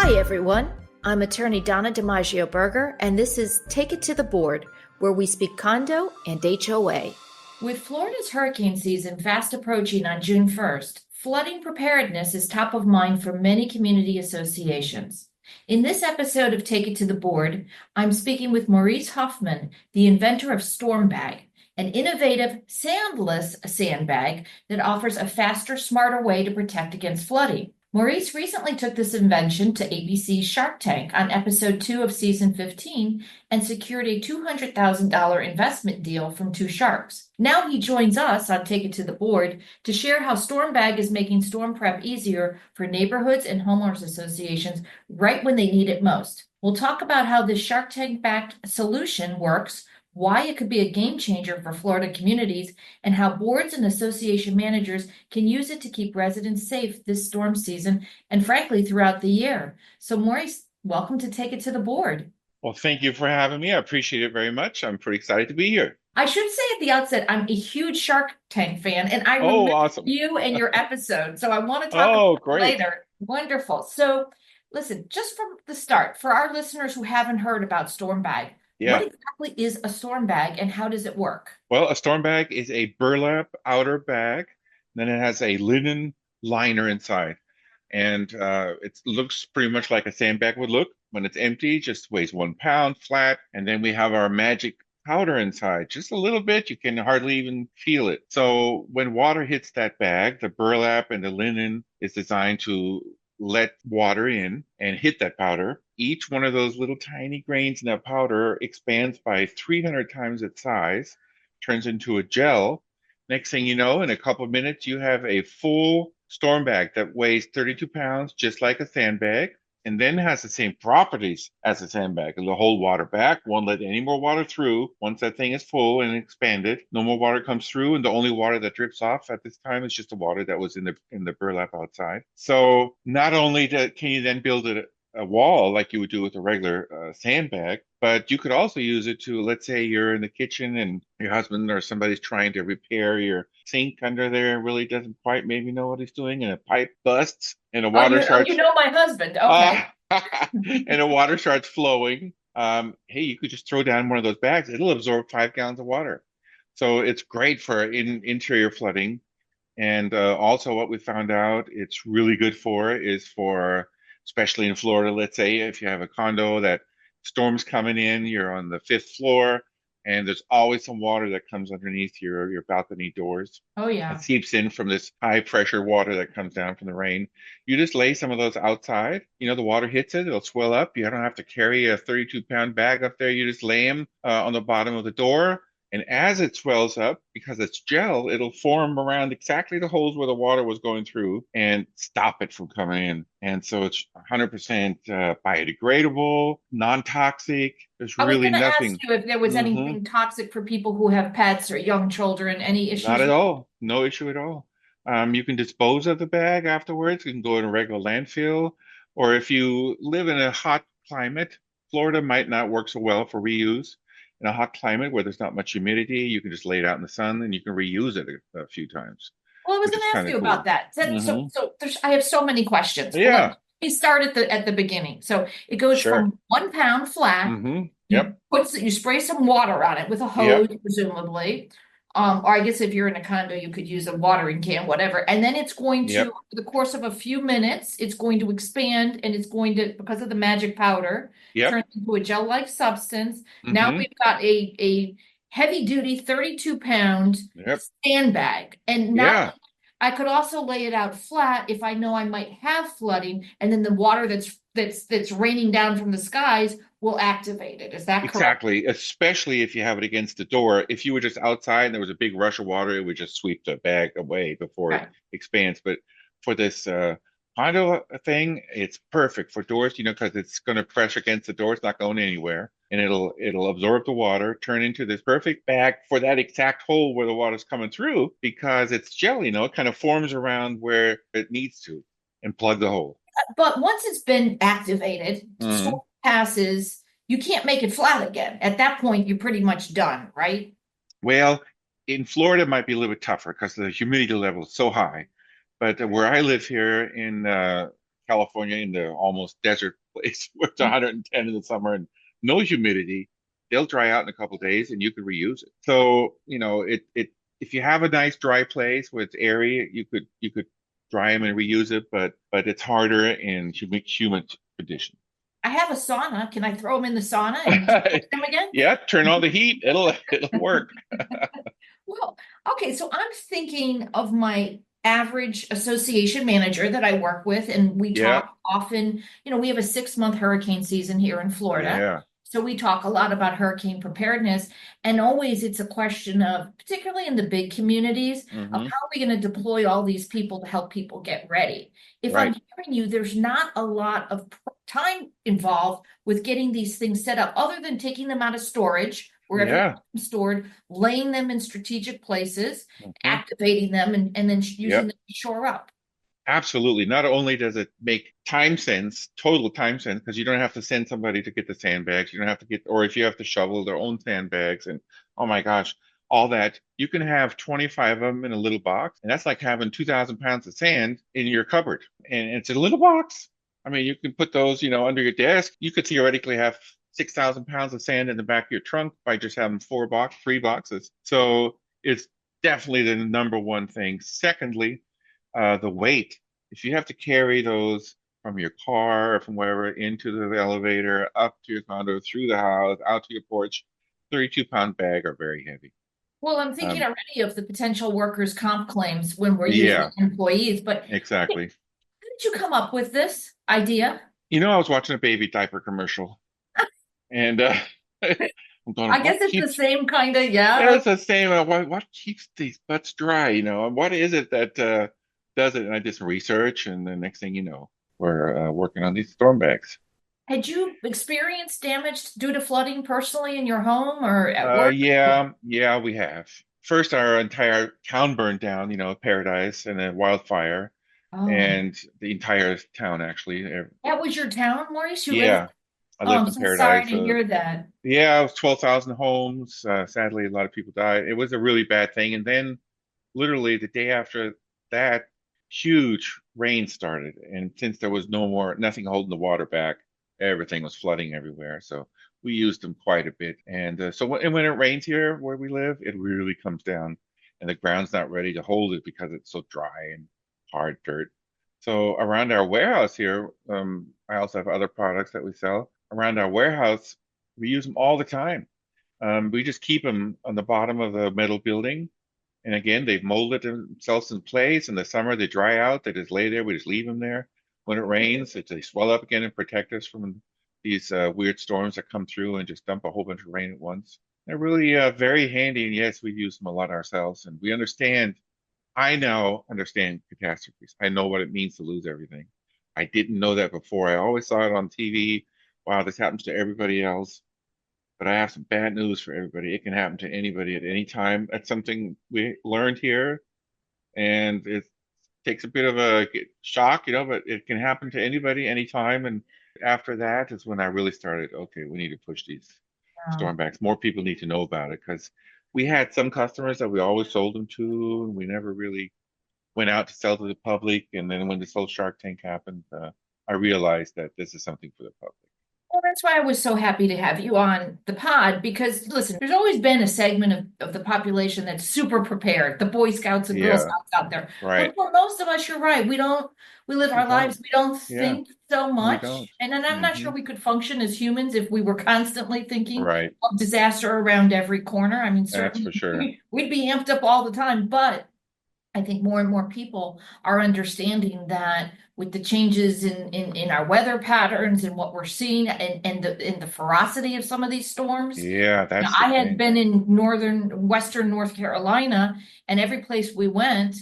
Hi, everyone. I'm attorney Donna DiMaggio Berger, and this is Take It to the Board, where we speak condo and HOA. With Florida's hurricane season fast approaching on June 1st, flooding preparedness is top of mind for many community associations. In this episode of Take It to the Board, I'm speaking with Maurice Huffman, the inventor of StormBag, an innovative sandless sandbag that offers a faster, smarter way to protect against flooding. Maurice recently took this invention to ABC's Shark Tank on episode 2 of season 15 and secured a $200,000 investment deal from two sharks. Now he joins us on Take It to the Board to share how StormBag is making storm prep easier for neighborhoods and homeowners associations right when they need it most. We'll talk about how this Shark Tank-backed solution works, why it could be a game changer for Florida communities, and how boards and association managers can use it to keep residents safe this storm season and frankly throughout the year. So Maurice, welcome to Take It to the Board. Well, thank you for having me. I appreciate it very much. I'm pretty excited to be here. I should say at the outset, I'm a huge Shark Tank fan, and I remember awesome. you and your episode. So I want to talk about it later. Wonderful. So listen, just from the start, for our listeners who haven't heard about StormBag, what exactly is a storm bag and how does it work? Well, a storm bag is a burlap outer bag. Then it has a linen liner inside. And it looks pretty much like a sandbag would look. When it's empty, just weighs 1 pound flat. And then we have our magic powder inside, just a little bit. You can hardly even feel it. So when water hits that bag, the burlap and the linen is designed to let water in and hit that powder. Each one of those little tiny grains in that powder expands by 300 times its size, turns into a gel. Next thing you know, in a couple of minutes, you have a full storm bag that weighs 32 pounds, just like a sandbag, and then has the same properties as a sandbag. It'll hold water back, won't let any more water through. Once that thing is full and expanded, no more water comes through, and the only water that drips off at this time is just the water that was in the burlap outside. So not only can you then build a wall like you would do with a regular sandbag, but you could also use it to, let's say you're in the kitchen and your husband or somebody's trying to repair your sink under there, really doesn't quite maybe know what he's doing, and a pipe busts and the water starts. You know my husband. Okay. And the water starts flowing. Hey, you could just throw down one of those bags. It'll absorb 5 gallons of water. So it's great for interior flooding. And also what we found out it's really good for is for, especially in Florida, let's say if you have a condo that storm's coming in, you're on the 5th floor, and there's always some water that comes underneath your balcony doors. Oh, yeah. It seeps in from this high pressure water that comes down from the rain. You just lay some of those outside. You know, the water hits it, it'll swell up. You don't have to carry a 32-pound bag up there. You just lay them on the bottom of the door. And as it swells up, because it's gel, it'll form around exactly the holes where the water was going through and stop it from coming in. And so it's 100% biodegradable, non-toxic. There's really nothing. I was going to ask you if there was anything toxic for people who have pets or young children, any issues? Not at all. No issue at all. You can dispose of the bag afterwards. You can go in a regular landfill. Or if you live in a hot climate, Florida might not work so well for reuse. In a hot climate where there's not much humidity, you can just lay it out in the sun and you can reuse it a few times. Well, I was going to ask you about that. So I have so many questions. Yeah. Let me start at the beginning. So it goes from 1 pound flat. Yep. You spray some water on it with a hose, presumably. Or I guess if you're in a condo, you could use a watering can, whatever. And then it's going to, over the course of a few minutes, it's going to expand and it's going to, because of the magic powder, turn into a gel-like substance. Now we've got a heavy-duty 32-pound sandbag. And now I could also lay it out flat if I know I might have flooding, and then the water that's raining down from the skies will activate it. Is that correct? Exactly, especially if you have it against the door. If you were just outside and there was a big rush of water, it would just sweep the bag away before it expands. But for this condo thing, it's perfect for doors, because it's going to press against the door. It's not going anywhere. And it'll absorb the water, turn into this perfect bag for that exact hole where the water's coming through, because it's gel, it kind of forms around where it needs to and plug the hole. But once it's been activated, storm passes, you can't make it flat again. At that point, you're pretty much done, right? Well, in Florida, it might be a little bit tougher because the humidity level is so high. But where I live here in California in the almost desert place where it's 110 in the summer and no humidity, they'll dry out in a couple of days and you can reuse it. So, it if you have a nice dry place where it's airy, you could dry them and reuse it, but it's harder in humid conditions. I have a sauna. Can I throw them in the sauna and wash them again? Yeah, turn on the heat. It'll work. Well, okay, so I'm thinking of my average association manager that I work with, and we Yeah, talk often. We have a 6-month hurricane season here in Florida. yeah. So we talk a lot about hurricane preparedness, and always it's a question of, particularly in the big communities, of Hmm. how are we going to deploy all these people to help people get ready. If I'm Right. hearing you, there's not a lot of time involved with getting these things set up, other than taking them out of storage, wherever you Yeah. want them stored, laying them in strategic places, Hmm. activating them, and then using Yep. them to shore up. Absolutely. Not only does it make time sense, total time sense, because you don't have to send somebody to get the sandbags. You don't have to get, or if you have to shovel their own sandbags, and oh my gosh, all that. You can have 25 of them in a little box, and that's like having 2,000 pounds of sand in your cupboard. And it's a little box. I mean, you can put those, under your desk. You could theoretically have 6,000 pounds of sand in the back of your trunk by just having 3 boxes. So it's definitely the number one thing. Secondly, the weight. If you have to carry those from your car or from wherever into the elevator, up to your condo, through the house, out to your porch, 32-pound bag are very heavy. Well, I'm thinking Um, already of the potential workers' comp claims when we're using yeah, employees, but how exactly. did you come up with this idea? I was watching a baby diaper commercial, and I'm going, I what guess it's the keeps? same kind of, Yeah, yeah. it's the same. What keeps these butts dry? And what is it that does it? And I did some research, and the next thing you know, we're working on these storm bags. Had you experienced damage due to flooding personally in your home or at work? Yeah, we have. First, our entire town burned down, Paradise and a wildfire, Oh, and the entire town actually. that was your town, Maurice? You live? Yeah, I Oh, lived I'm in so sorry Paradise. to hear that. Yeah, it was 12,000 homes. Sadly, a lot of people died. It was a really bad thing. And then, literally, the day after that, huge rain started. And since there was nothing holding the water back, everything was flooding everywhere. So we used them quite a bit. And when it rains here where we live, it really comes down, and the ground's not ready to hold it because it's so dry and hard dirt. So around our warehouse here, I also have other products that we sell. Around our warehouse, we use them all the time. We just keep them on the bottom of the metal building. And again, they've molded themselves in place. In the summer, they dry out. They just lay there. We just leave them there. When it rains, they swell up again and protect us from these weird storms that come through and just dump a whole bunch of rain at once. They're really very handy. And yes, we use them a lot ourselves. And I now understand catastrophes. I know what it means to lose everything. I didn't know that before. I always saw it on TV. Wow, this happens to everybody else. But I have some bad news for everybody. It can happen to anybody at any time. That's something we learned here, and it takes a bit of a shock, but it can happen to anybody anytime. And after that is when I really started, okay, we need to push these Um, stormbacks. More people need to know about it because we had some customers that we always sold them to, and we never really went out to sell to the public. And then when this whole Shark Tank happened, I realized that this is something for the public. Well, that's why I was so happy to have you on the pod because, listen, there's always been a segment of the population that's super prepared, the Boy Scouts and Girl Yeah, Scouts out there. right. But for most of us, you're right. We live We our don't. lives, we don't Yeah, think so we don't. much. And then I'm not Hmm. sure we could function as humans if we were constantly thinking Right. of disaster around every corner. I mean, That's certainly for sure. we'd be amped up all the time, but I think more and more people are understanding that with the changes in our weather patterns and what we're seeing and the ferocity of some of these storms. Yeah, Now, that's the I had thing. been in western North Carolina, and every place we went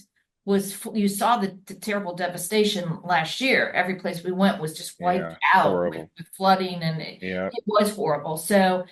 you saw the terrible devastation last year. Every place we went was just wiped Yeah, out horrible. with flooding, and Yeah. it was horrible. So,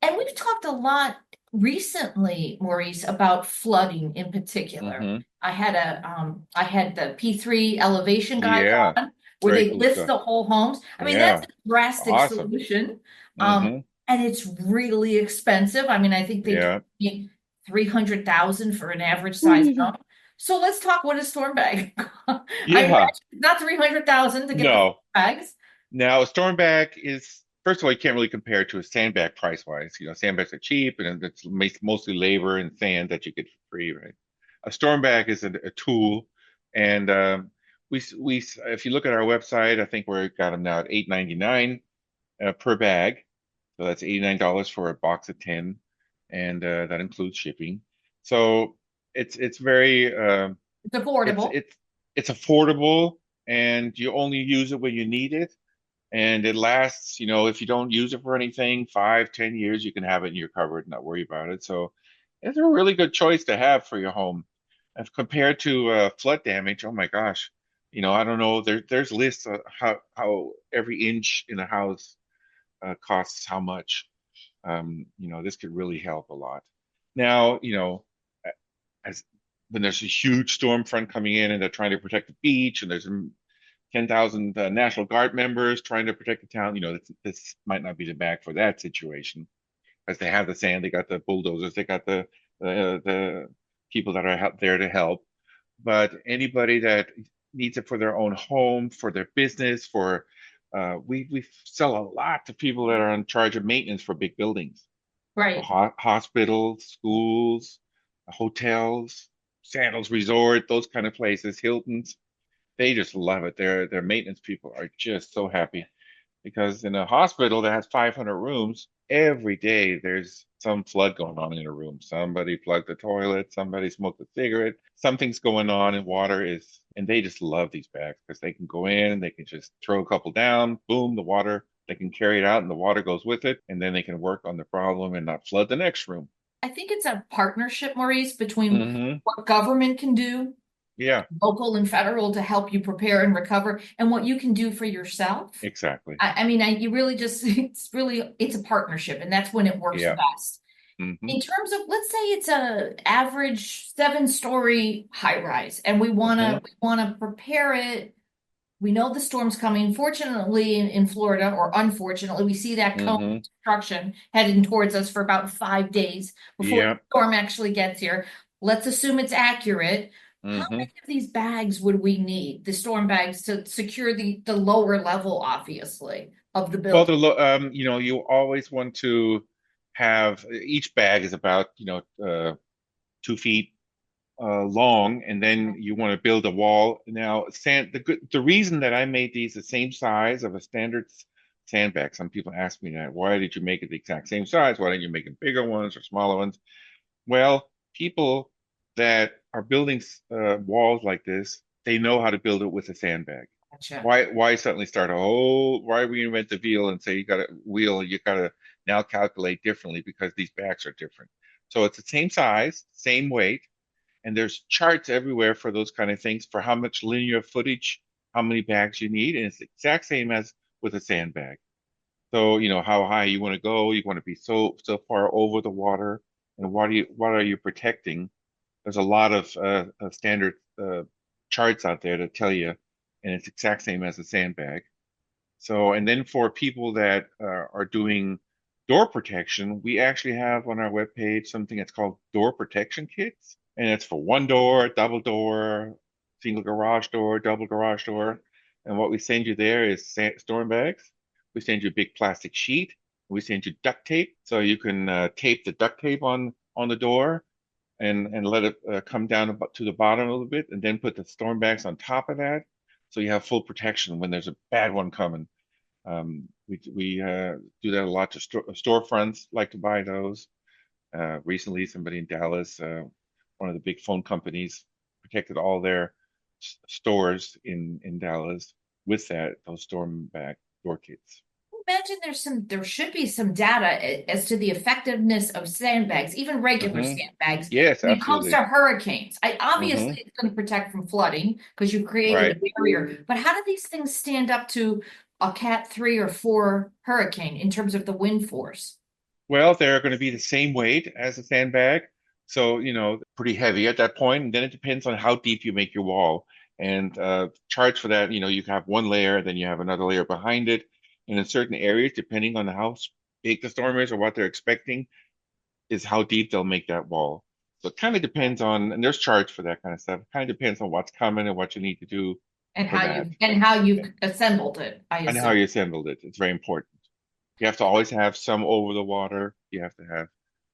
and we've talked a lot recently, Maurice, about flooding in particular. Hmm. I had the P3 elevation guys Yeah, on where very they cool lift stuff. the whole homes. I mean, that's Yeah, a drastic awesome. solution. Um, Hmm. and it's really expensive. I mean, I think they Yeah. told me 300,000 for an average size Woo. home. So let's talk what is StormBag. I imagine Yeah, not 300,000 to get the no. bags. Now, a StormBag is, first of all, you can't really compare it to a sandbag price-wise. Sandbags are cheap, and it's mostly labor and sand that you get for free, right? A StormBag is a tool, and if you look at our website, I think we've got them now at $8.99 per bag. So that's $89 for a box of 10, and that includes shipping. So it's very It's it's affordable. it's it's affordable, and you only use it when you need it, and it lasts. If you don't use it for anything, 5, 10 years, you can have it in your cupboard and not worry about it. So it's a really good choice to have for your home. As compared to flood damage, oh my gosh, I don't know. There's lists of how every inch in a house costs how much. This could really help a lot. Now, as when there's a huge storm front coming in and they're trying to protect the beach, and there's 10,000 National Guard members trying to protect the town, this might not be the bag for that situation, as they have the sand, they got the bulldozers, they got the people that are out there to help. But anybody that needs it for their own home, for their business, we sell a lot to people that are in charge of maintenance for big buildings, so Right. hospitals, schools, hotels, Sandals Resort, those kind of places, Hilton's. They just love it. Their maintenance people are just so happy, because in a hospital that has 500 rooms, every day there's some flood going on in a room. Somebody plugged the toilet, somebody smoked a cigarette, something's going on, and and they just love these bags because they can go in, they can just throw a couple down, boom, the water, they can carry it out and the water goes with it, and then they can work on the problem and not flood the next room. I think it's a partnership, Maurice, between Hmm. what government can do, Yeah, local and federal, to help you prepare and recover, and what you can do for yourself. exactly. You really just, it's a partnership, and that's when it works Yeah. best. Hmm. In terms of, let's say it's a average 7-story high rise, and we Hmm. wanna prepare it. We know the storm's coming. Fortunately, in Florida, or unfortunately, we see that cone of Hmm. destruction heading towards us for about 5 days before the Yeah. storm actually gets here. Let's assume it's accurate. How Hmm. many of these bags would we need, the storm bags, to secure the lower level, obviously, of the Well, building? you always want to have, each bag is about, 2 feet long, and then you want to build a wall. Now, the reason that I made these the same size of a standard sandbag, some people ask me that, why did you make it the exact same size? Why didn't you make it bigger ones or smaller ones? Well, people that are building walls like this, they know how to build it with a sandbag. Gotcha. Why suddenly start why reinvent the wheel and say you gotta now calculate differently because these bags are different. So it's the same size, same weight, and there's charts everywhere for those kind of things, for how much linear footage, how many bags you need, and it's the exact same as with a sandbag. So, how high you want to go, you want to be so far over the water, and what are you protecting? There's a lot of standard charts out there to tell you, and it's exact same as a sandbag. So, and then for people that are doing door protection, we actually have on our webpage something that's called door protection kits, and it's for one door, double door, single garage door, double garage door. And what we send you there is storm bags. We send you a big plastic sheet. We send you duct tape, so you can tape the duct tape on the door, and let it come down to the bottom a little bit, and then put the storm bags on top of that, so you have full protection when there's a bad one coming. We do that a lot to storefronts like to buy those. Recently, somebody in Dallas, one of the big phone companies, protected all their stores in Dallas with those storm back door kits. Imagine there should be some data as to the effectiveness of sandbags, even regular Hmm. sandbags, Yes, when it comes to absolutely. hurricanes. Obviously Hmm. it's going to protect from flooding because you created Right. a barrier. But how do these things stand up to a Cat 3 or 4 hurricane in terms of the wind force? Well, they're going to be the same weight as a sandbag, so pretty heavy at that point. And then it depends on how deep you make your wall. And charts for that, you have one layer, then you have another layer behind it. And in certain areas, depending on how big the storm is or what they're expecting, is how deep they'll make that wall. So it kind of depends on, and there's charge for that kind of stuff. It kind of depends on what's coming and what you need to do And for how that, you've assembled it, I and how assume. you assembled it. It's very important. You have to always have some over the water. You have to have,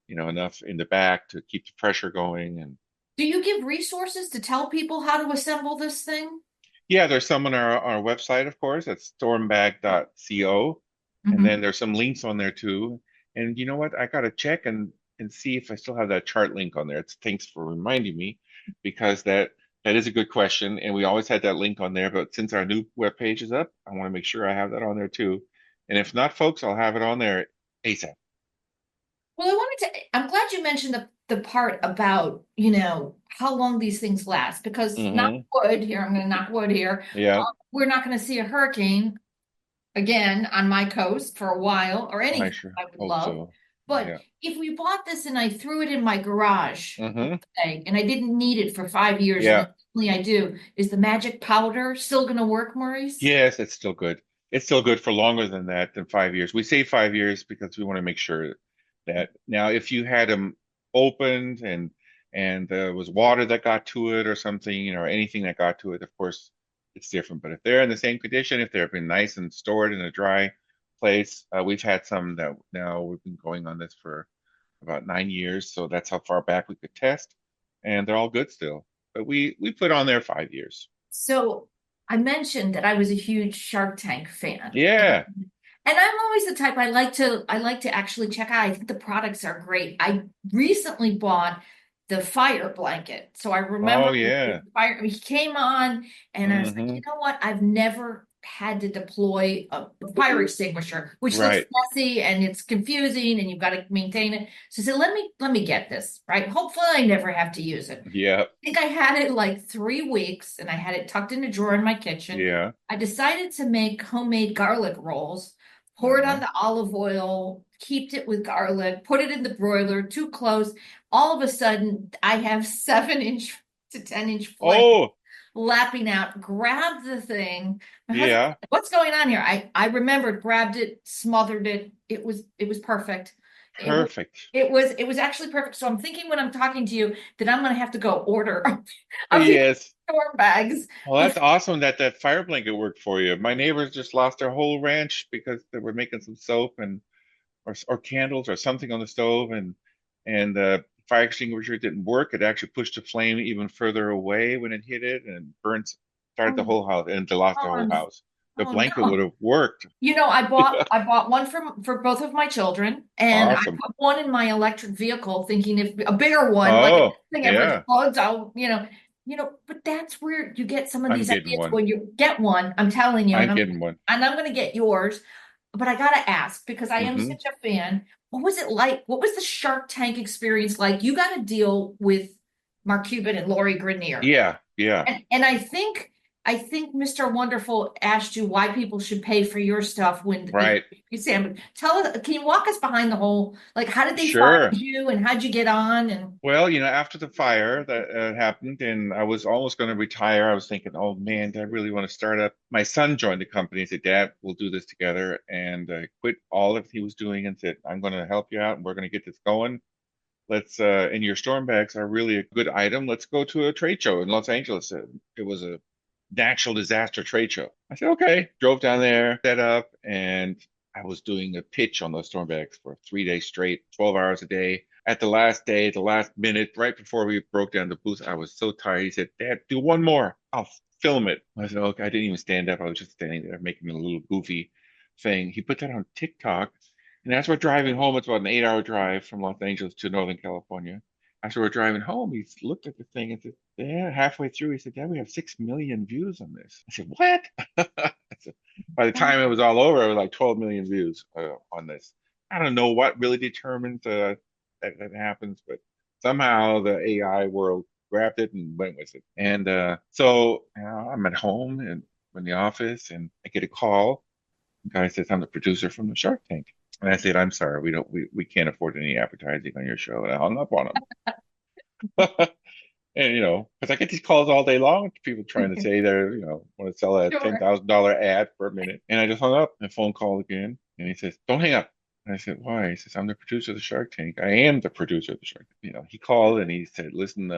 enough in the back to keep the pressure going. And Do you give resources to tell people how to assemble this thing? yeah, there's some on our website, of course. That's stormbag.co. And Mhm. then there's some links on there too. And you know what? I gotta check and see if I still have that chart link on there. Thanks for reminding me, because that is a good question. And we always had that link on there, but since our new web page is up, I want to make sure I have that on there too. And if not, folks, I'll have it on there ASAP. Well, I'm glad you mentioned the part about, how long these things last, because knock Hmm. wood here, I'm going to knock wood here. Yeah, We're not going to see a hurricane again on my coast for a while or I anything sure I would hope love. so. But Yeah. if we bought this and I threw it in my garage, Hmm. say, and I didn't need it for 5 years and Yeah. then suddenly I do, is the magic powder still going to work, Maurice? Yes, it's still good. It's still good for longer than that, than 5 years. We say 5 years because we want to make sure that now, if you had them opened and there was water that got to it or something, or anything that got to it, of course, it's different. But if they're in the same condition, if they've been nice and stored in a dry place, we've had some that now we've been going on this for about 9 years, so that's how far back we could test, and they're all good still. But we put on there 5 years. So I mentioned that I was a huge Shark Tank fan. Yeah. And I'm always the type I like to actually check out. I think the products are great. I recently bought the fire blanket. So I remember Oh the yeah. fire he came on and I was like, you Hmm. know what? I've never had to deploy a fire extinguisher, which looks Right. messy and it's confusing and you've got to maintain it. So I said, let me get this, right? Hopefully I never have to use it. Yeah. Think I had it like 3 weeks and I had it tucked in a drawer in my kitchen. Yeah. I decided to make homemade garlic rolls, pour it on Uh-huh. the olive oil, heaped it with garlic, put it in the broiler, too close. All of a sudden, I have 7 inch to 10 inch flame Oh, lapping out, grabbed the thing. My husband yeah. said, what's going on here? I remembered, grabbed it, smothered it. It was perfect. It was Perfect. it was actually perfect. So I'm thinking when I'm talking to you that I'm gonna have to go order of these Yes. storm bags. Well, that's awesome that that fire blanket worked for you. My neighbors just lost their whole ranch because they were making some soap and or candles or something on the stove, and the fire extinguisher didn't work. It actually pushed the flame even further away when it hit it and burnt started the Oh, whole house, and they lost the oh, whole house. The oh blanket would no. have worked. I bought one for both of my children, and I Awesome. put one in my electric vehicle, thinking if a bigger one, like if this Oh, thing ever yeah. explodes, but that's where you get some of I'm these getting ideas one. when you get one. I'm telling you, I'm getting one. and I'm gonna get yours, but I gotta ask because I am Hmm. such a fan. What was it like? What was the Shark Tank experience like? You got to deal with Mark Cuban and Lori Greiner. Yeah, yeah, And I think Mr. Wonderful asked you why people should pay for your stuff when right. you Sam, tell us, can you walk us behind the whole, like, how did they find Sure. you and how'd you get on? And Well, after the fire that happened, and I was almost going to retire, I was thinking, oh man, do I really want to start up? My son joined the company and said, Dad, we'll do this together. And quit all that he was doing and said, I'm going to help you out and we're going to get this going. And your storm bags are really a good item. Let's go to a trade show in Los Angeles. It was a natural disaster trade show. I said, okay. Drove down there, set up, and I was doing a pitch on those storm bags for 3 days straight, 12 hours a day. At the last day, the last minute, right before we broke down the booth, I was so tired. He said, Dad, do one more. I'll film it. I said, okay. I didn't even stand up. I was just standing there making a little goofy thing. He put that on TikTok. And as we're driving home, it's about an 8 hour drive from Los Angeles to Northern California. As we're driving home, he looked at the thing and said, yeah, halfway through, he said, Dad, we have 6 million views on this. I said, what? I said, by the time it was all over, it was like 12 million views on this. I don't know what really determines that happens, but somehow the AI world grabbed it and went with it. And so I'm at home and in the office, and I get a call. The guy says, I'm the producer from the Shark Tank. And I said, I'm sorry, we can't afford any advertising on your show. And I hung up on him. And because I get these calls all day long, people trying to say they're, want to sell a sure. $10,000 ad for a minute. And I just hung up and phone call again. And he says, don't hang up. And I said, why? He says, I'm the producer of the Shark Tank. I am the producer of the Shark Tank. He called and he said, listen,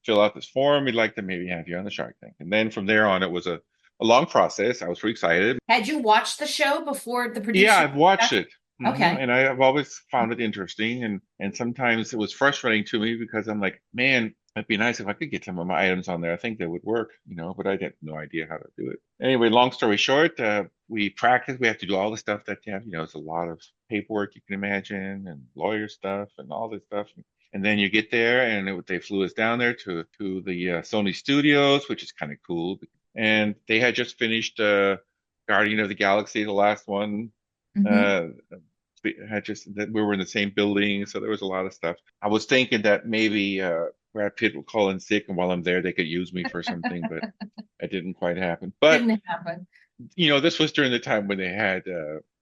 fill out this form. We'd like to maybe have you on the Shark Tank. And then from there on, it was a long process. I was pretty excited. Had you watched the show before the Yeah, producer? I've watched it. Okay. And I've always found it interesting. And sometimes it was frustrating to me because I'm like, man, it'd be nice if I could get some of my items on there. I think they would work, but I had no idea how to do it. Anyway, long story short, we practice. We have to do all the stuff that you have. It's a lot of paperwork you can imagine and lawyer stuff and all this stuff. And then you get there, and they flew us down there to the Sony studios, which is kind of cool. And they had just finished Guardian of the Galaxy, the last one. Hmm. Uh, we had just that we were in the same building, so there was a lot of stuff. I was thinking that maybe Brad Pitt will call in sick, and while I'm there, they could use me for something, but it didn't quite happen. But Didn't happen. this was during the time when they had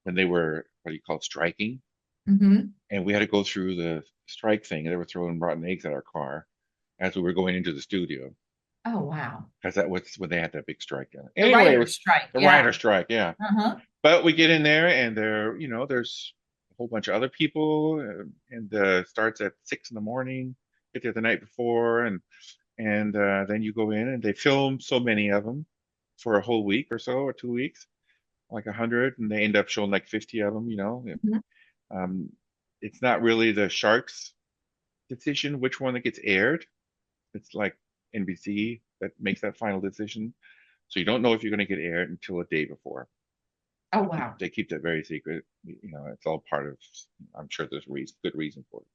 when they were what do you call it, striking, Hmm. and we had to go through the strike thing, and they were throwing rotten eggs at our car as we were going into the studio Oh, wow. because that was when they had that big strike. The Anyway, it writer's was strike. the Yeah. writer strike, yeah. Uh-huh. But we get in there, and there's a whole bunch of other people, and starts at 6 in the morning. Get there the night before, and then you go in, and they film so many of them for a whole week or so, or 2 weeks, like 100, and they end up showing like 50 of them. Mhm. Um, it's not really the Sharks' decision which one that gets aired. It's like NBC that makes that final decision. So you don't know if you're going to get aired until a day before. Oh, They keep wow. they keep that very secret. It's all part of. I'm sure there's good reason for it.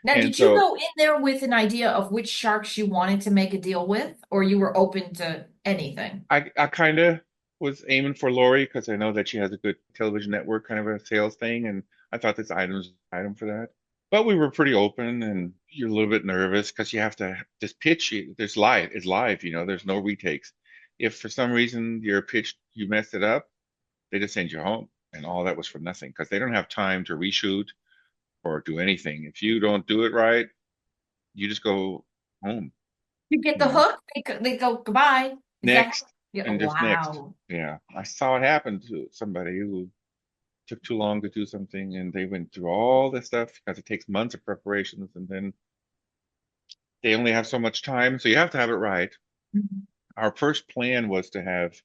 Now, And did you so go in there with an idea of which sharks you wanted to make a deal with, or you were open to anything? I kind of was aiming for Lori because I know that she has a good television network kind of a sales thing, and I thought this item for that. But we were pretty open, and you're a little bit nervous because you have to this pitch. There's live. It's live. There's no retakes. If for some reason your pitch you messed it up, they just send you home, and all that was for nothing because they don't have time to reshoot or do anything. If you don't do it right, you just go home, You get you the know. hook, they go goodbye. Is that? Next Yeah. and just next. Wow. Yeah. I saw it happen to somebody who took too long to do something and they went through all this stuff because it takes months of preparations and then they only have so much time. So you have to have it right. Mhm. Our first plan was to have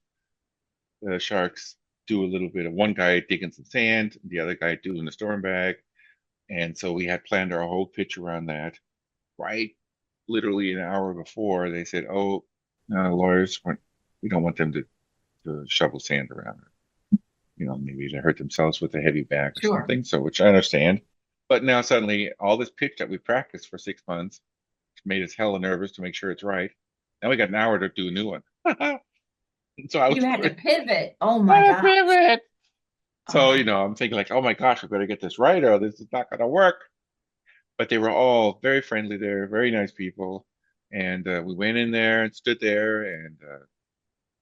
the Sharks do a little bit of one guy digging some sand, the other guy doing the storm bag. And so we had planned our whole pitch around that. Right, literally an hour before, they said, "Oh, no, lawyers, we don't want them to shovel sand around. Maybe they hurt themselves with a heavy bag or Sure. something." So, which I understand. But now suddenly, all this pitch that we practiced for 6 months made us hella nervous to make sure it's right. Now we got an hour to do a new one. So I was You had to pretty, pivot. Oh my ah, gosh. pivot. So, Oh, I'm thinking like, oh my gosh, we better get this right or this is not going to work. But they were all very friendly there, very nice people. And we went in there and stood there and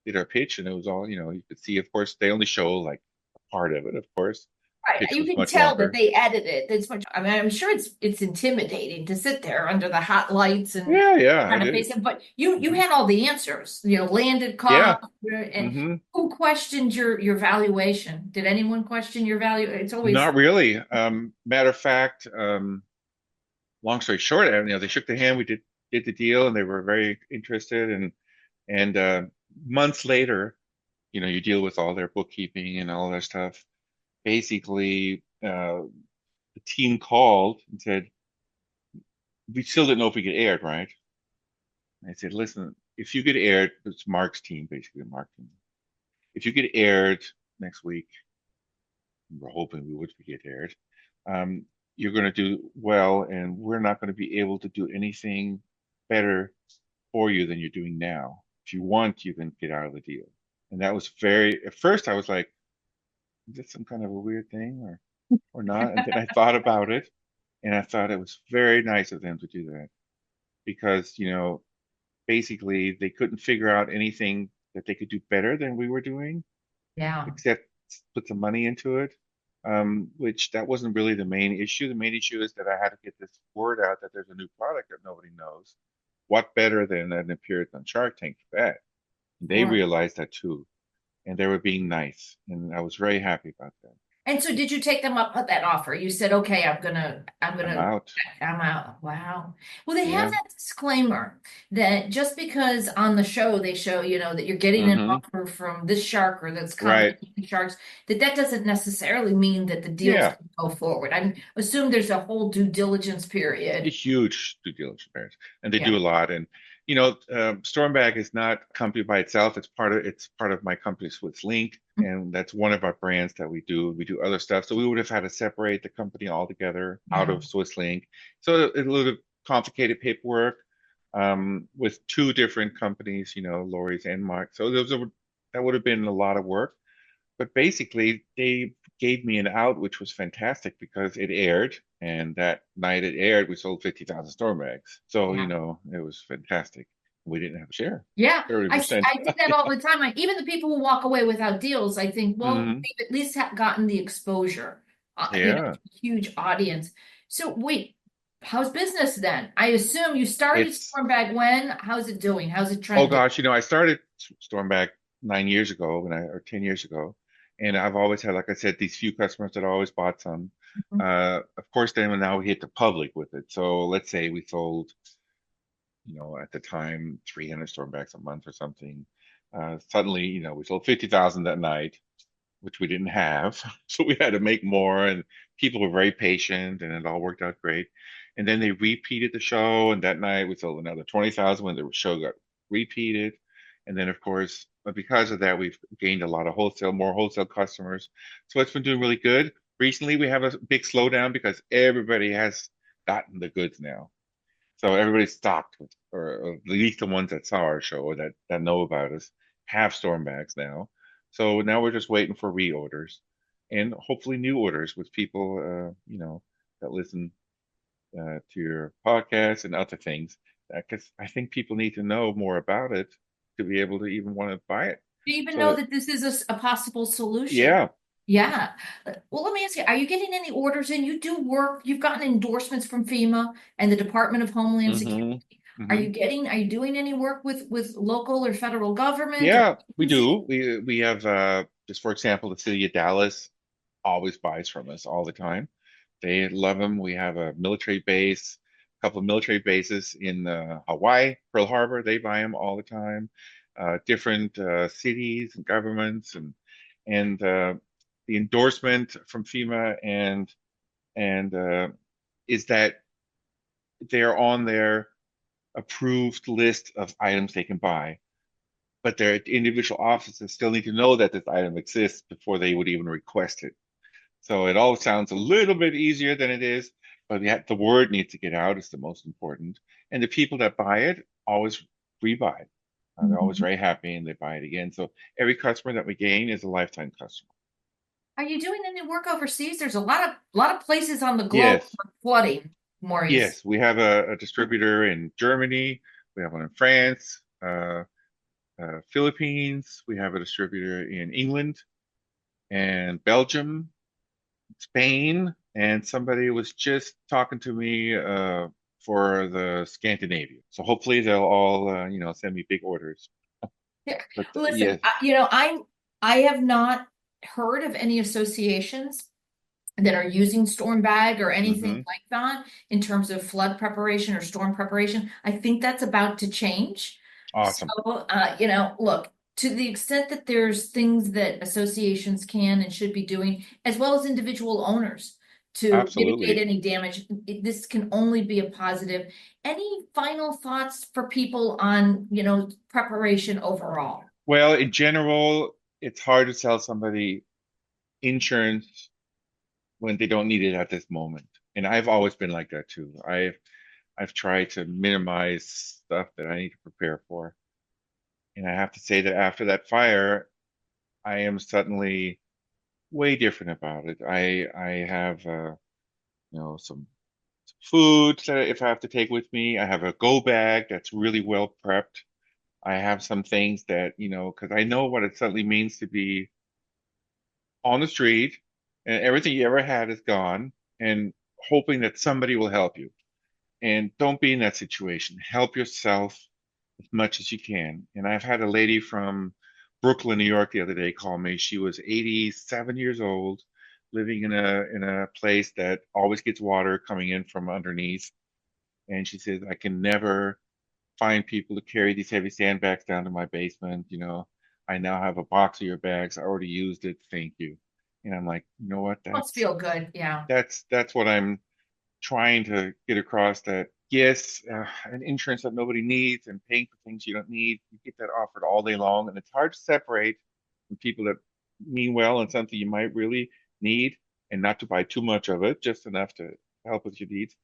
did our pitch. And it was all, you could see, of course, they only show like a part of it, of course. right. Pitch You was can much tell that longer. they edited. It's much. I mean, I'm sure it's intimidating to sit there under the hot lights and Yeah, yeah, kind it of is. face it. But you Hmm. had all the answers. Landed Yeah. cost, and Hmm. who questioned your valuation? Did anyone question your value? It's always Not really. Matter of fact, long story short, they shook the hand. We did the deal, and they were very interested. And months later, you deal with all their bookkeeping and all that stuff. Basically, the team called and said, we still didn't know if we get aired, right? And I said, listen, if you get aired, it's Mark's team, basically, Mark team. If you get aired next week, we're hoping we would get aired. Um, you're going to do well, and we're not going to be able to do anything better for you than you're doing now. If you want, you can get out of the deal. And that was at first I was like, is this some kind of a weird thing or not? And then I thought about it and I thought it was very nice of them to do that because, basically they couldn't figure out anything that they could do better than we were doing, yeah. except put some money into it. Which that wasn't really the main issue. The main issue is that I had to get this word out that there's a new product that nobody knows. What better than an appearance on Shark Tank for that? They Sure. realized that too, and they were being nice, and I was very happy about that. And so did you take them up on that offer? You said, okay, I'm I'm gonna, out. I'm out. Wow. Well, they have Yeah. that disclaimer that just because on the show they show, that you're getting an Hmm. offer from this shark or that's Right. combination sharks, that doesn't necessarily mean that the deals Yeah. can go forward. I assume there's a whole due diligence A period. huge due diligence bears, and they Yeah. do a lot. And StormBag is not a company by itself. It's part of my company, Swiss Link, and that's one of our brands that we do. We do other stuff, so we would have had to separate the company altogether out Yeah. of Swiss Link. So a little complicated paperwork with two different companies, Lori's and Mark. So that would have been a lot of work. But basically, they gave me an out, which was fantastic because it aired, and that night it aired, we sold 50,000 storm bags. So, Yeah. it was fantastic. We didn't have a share, Yeah, I 30%. do that all the time. Even the people who walk away without deals, I think, well, Hmm. they've at least gotten the exposure, Yeah. huge audience. So wait, how's business then? I assume you started It's, StormBag when? How's it doing? How's it oh trending? gosh, I started StormBag 9 years ago or 10 years ago. And I've always had, like I said, these few customers that always bought some. Mhm. Of course, then now we hit the public with it. So let's say we sold at the time, 300 storm bags a month or something. Suddenly, we sold 50,000 that night, which we didn't have. So we had to make more, and people were very patient, and it all worked out great. And then they repeated the show, and that night we sold another 20,000 when the show got repeated. And then, of course, but because of that, we've gained a lot of more wholesale customers. So it's been doing really good. Recently, we have a big slowdown because everybody has gotten the goods now. So everybody's stocked, or at least the ones that saw our show or that know about us have storm bags now. So now we're just waiting for reorders and hopefully new orders with people, that listen to your podcast and other things. Because I think people need to know more about it to be able to even want to buy it. Do you even So know that, that this is a possible solution? yeah. Yeah. Well, let me ask you, are you getting any orders in? You do work, you've gotten endorsements from FEMA and the Department of Homeland Security. Hmm. Hmm. Are you doing any work with local or federal government or Yeah, we agencies? do. We have just for example, the city of Dallas always buys from us all the time. They love them. We have a military base, a couple of military bases in Hawaii, Pearl Harbor. They buy them all the time. Different cities and governments, and the endorsement from FEMA and is that they're on their approved list of items they can buy, but their individual offices still need to know that this item exists before they would even request it. So it all sounds a little bit easier than it is, but the word needs to get out is the most important. And the people that buy it always rebuy it. They're always Mhm. very happy and they buy it again. So every customer that we gain is a lifetime customer. Are you doing any work overseas? There's a lot of places on the globe Yes, for flooding, Maurice. yes. We have a distributor in Germany. We have one in France, Philippines. We have a distributor in England and Belgium, Spain, and somebody was just talking to me for the Scandinavia. So hopefully they'll all send me big orders. Yeah. But Listen, yes. I have not heard of any associations that are using storm bag or anything Hmm. like that in terms of flood preparation or storm preparation. I think that's about to change. So, Awesome. look, to the extent that there's things that associations can and should be doing, as well as individual owners to mitigate Absolutely. any damage, this can only be a positive. Any final thoughts for people on, preparation overall? Well, in general, it's hard to sell somebody insurance when they don't need it at this moment. And I've always been like that too. I've tried to minimize stuff that I need to prepare for. And I have to say that after that fire, I am suddenly way different about it. I have some food that if I have to take with me, I have a go bag that's really well prepped. I have some things that, because I know what it suddenly means to be on the street and everything you ever had is gone and hoping that somebody will help you. And don't be in that situation. Help yourself as much as you can. And I've had a lady from Brooklyn, New York, the other day call me. She was 87 years old, living in a place that always gets water coming in from underneath. And she says, I can never find people to carry these heavy sandbags down to my basement. I now have a box of your bags. I already used it. Thank you. And I'm like, you know what? Must feel good. Yeah. That's what I'm trying to get across, that yes, an insurance that nobody needs and paying for things you don't need, you get that offered all day long, and it's hard to separate from people that mean well and something you might really need, and not to buy too much of it, just enough to help with your needs.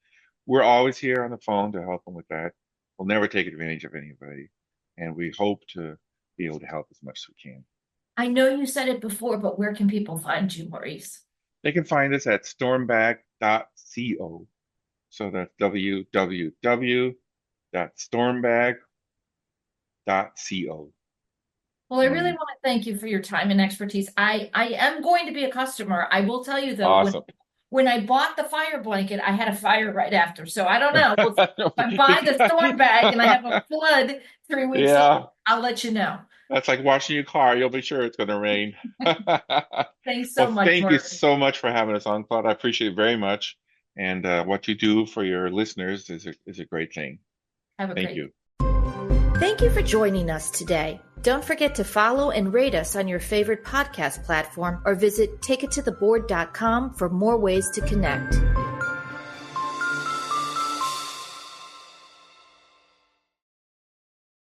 We're always here on the phone to help them with that. We'll never take advantage of anybody, and we hope to be able to help as much as we can. I know you said it before, but where can people find you, Maurice? They can find us at stormbag.co. So that's www.stormbag.co. Well, I really want to thank you for your time and expertise. I am going to be a customer. I will tell you, though, Awesome. when I bought the fire blanket, I had a fire right after. So I don't know. If I buy the StormBag and I have a flood 3 weeks later, I'll let you know. That's like washing your car. You'll be sure it's going to rain. Thanks so much. Thank you so much for having us on, Claude. I appreciate it very much. And what you do for your listeners is a great thing. Thank you. Thank you for joining us today. Don't forget to follow and rate us on your favorite podcast platform, or visit takeittotheboard.com for more ways to connect.